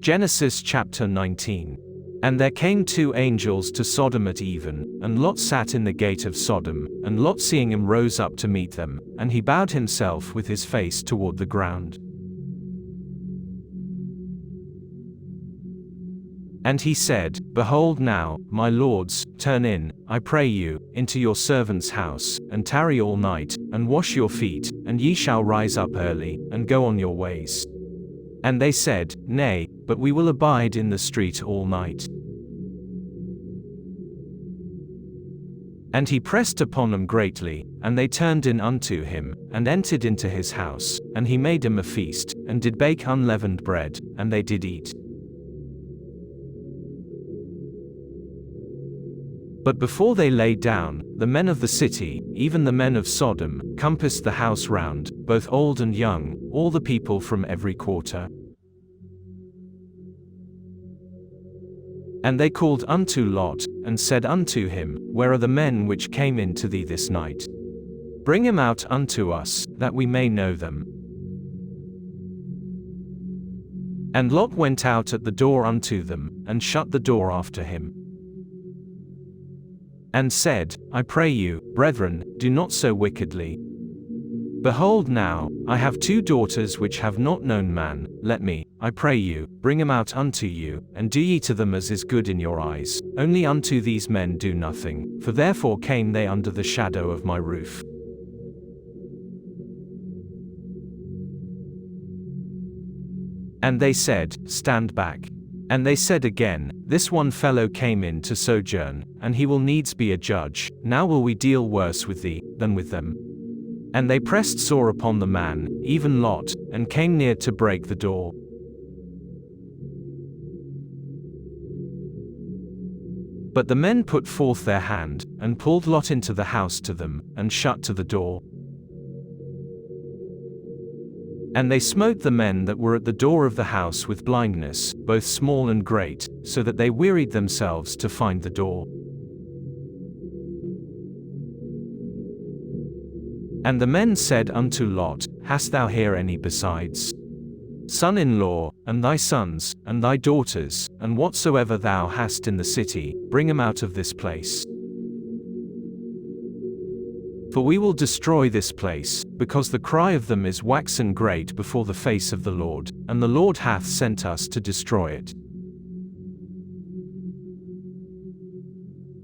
Genesis chapter 19. And there came 2 angels to Sodom at even, and Lot sat in the gate of Sodom, and Lot seeing him rose up to meet them, and he bowed himself with his face toward the ground. And he said, Behold now, my lords, turn in, I pray you, into your servant's house, and tarry all night, and wash your feet, and ye shall rise up early, and go on your ways. And they said, Nay, but we will abide in the street all night. And he pressed upon them greatly, and they turned in unto him, and entered into his house, and he made him a feast, and did bake unleavened bread, and they did eat. But before they lay down, the men of the city, even the men of Sodom, compassed the house round, both old and young, all the people from every quarter. And they called unto Lot, and said unto him, Where are the men which came in to thee this night? Bring them out unto us, that we may know them. And Lot went out at the door unto them, and shut the door after him. And said, I pray you, brethren, do not so wickedly. Behold now, I have 2 daughters which have not known man, let me, I pray you, bring them out unto you, and do ye to them as is good in your eyes, only unto these men do nothing, for therefore came they under the shadow of my roof. And they said, Stand back. And they said again, This one fellow came in to sojourn, and he will needs be a judge, now will we deal worse with thee, than with them. And they pressed sore upon the man, even Lot, and came near to break the door. But the men put forth their hand, and pulled Lot into the house to them, and shut to the door. And they smote the men that were at the door of the house with blindness, both small and great, so that they wearied themselves to find the door. And the men said unto Lot, Hast thou here any besides? Son-in-law, and thy sons, and thy daughters, and whatsoever thou hast in the city, bring them out of this place. For we will destroy this place, because the cry of them is waxen great before the face of the Lord, and the Lord hath sent us to destroy it.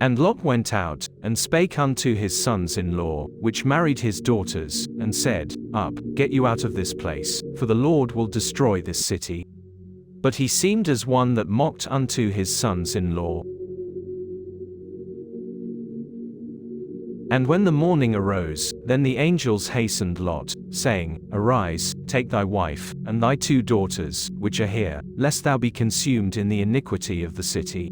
And Lot went out, and spake unto his sons-in-law, which married his daughters, and said, Up, get you out of this place, for the Lord will destroy this city. But he seemed as one that mocked unto his sons-in-law. And when the morning arose, then the angels hastened Lot, saying, Arise, take thy wife, and thy 2 daughters, which are here, lest thou be consumed in the iniquity of the city.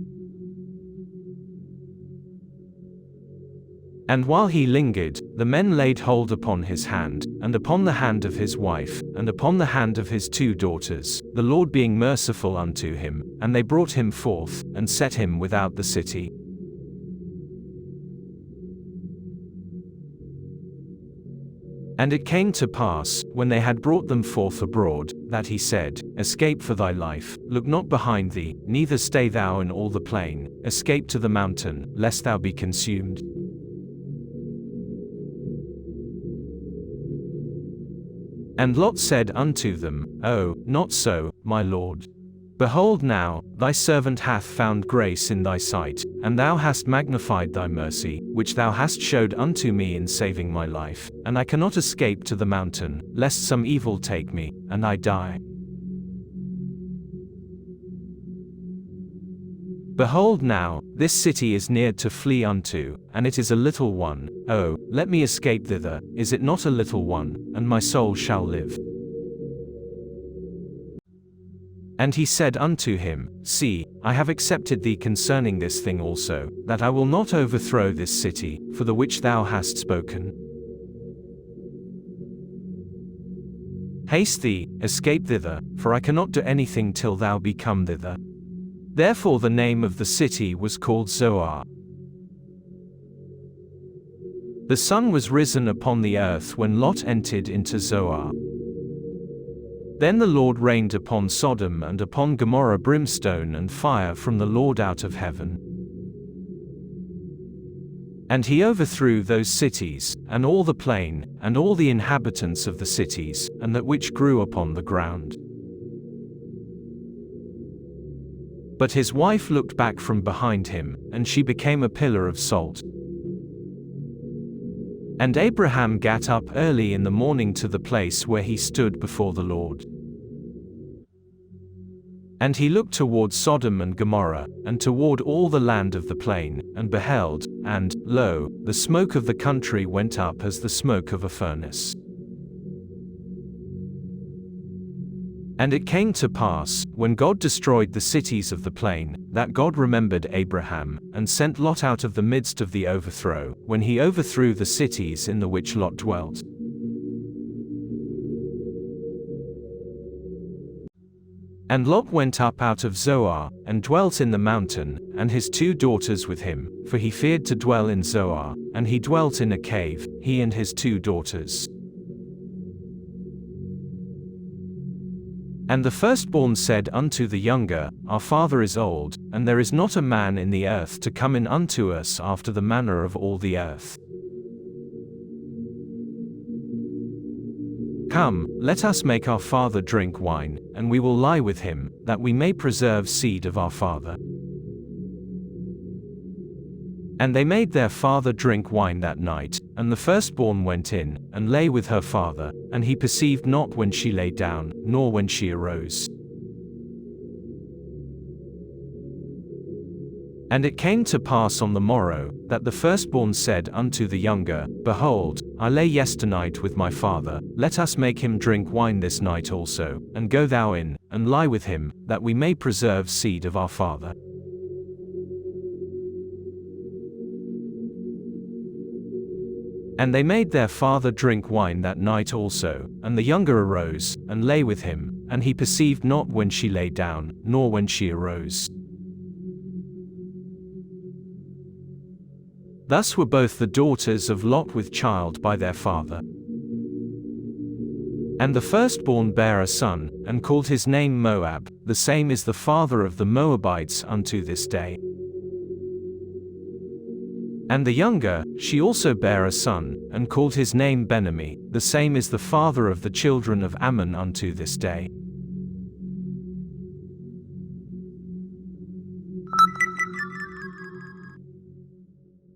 And while he lingered, the men laid hold upon his hand, and upon the hand of his wife, and upon the hand of his 2 daughters, the Lord being merciful unto him, and they brought him forth, and set him without the city. And it came to pass, when they had brought them forth abroad, that he said, Escape for thy life, look not behind thee, neither stay thou in all the plain, escape to the mountain, lest thou be consumed. And Lot said unto them, Oh, not so, my lord. Behold now, thy servant hath found grace in thy sight, and thou hast magnified thy mercy, which thou hast showed unto me in saving my life, and I cannot escape to the mountain, lest some evil take me, and I die. Behold now, this city is near to flee unto, and it is a little one, oh, let me escape thither, is it not a little one, and my soul shall live. And he said unto him, See, I have accepted thee concerning this thing also, that I will not overthrow this city, for the which thou hast spoken. Haste thee, escape thither, for I cannot do anything till thou be come thither. Therefore the name of the city was called Zoar. The sun was risen upon the earth when Lot entered into Zoar. Then the Lord rained upon Sodom and upon Gomorrah brimstone and fire from the Lord out of heaven. And he overthrew those cities, and all the plain, and all the inhabitants of the cities, and that which grew upon the ground. But his wife looked back from behind him, and she became a pillar of salt. And Abraham gat up early in the morning to the place where he stood before the Lord. And he looked toward Sodom and Gomorrah, and toward all the land of the plain, and beheld, and, lo, the smoke of the country went up as the smoke of a furnace. And it came to pass, when God destroyed the cities of the plain, that God remembered Abraham, and sent Lot out of the midst of the overthrow, when he overthrew the cities in the which Lot dwelt. And Lot went up out of Zoar, and dwelt in the mountain, and his 2 daughters with him, for he feared to dwell in Zoar, and he dwelt in a cave, he and his 2 daughters. And the firstborn said unto the younger, Our father is old, and there is not a man in the earth to come in unto us after the manner of all the earth. Come, let us make our father drink wine, and we will lie with him, that we may preserve seed of our father. And they made their father drink wine that night, and the firstborn went in, and lay with her father, and he perceived not when she lay down, nor when she arose. And it came to pass on the morrow, that the firstborn said unto the younger, Behold, I lay yesternight with my father, let us make him drink wine this night also, and go thou in, and lie with him, that we may preserve seed of our father. And they made their father drink wine that night also, and the younger arose, and lay with him, and he perceived not when she lay down, nor when she arose. Thus were both the daughters of Lot with child by their father. And the firstborn bare a son, and called his name Moab, the same is the father of the Moabites unto this day. And the younger, she also bare a son, and called his name Benami, the same is the father of the children of Ammon unto this day.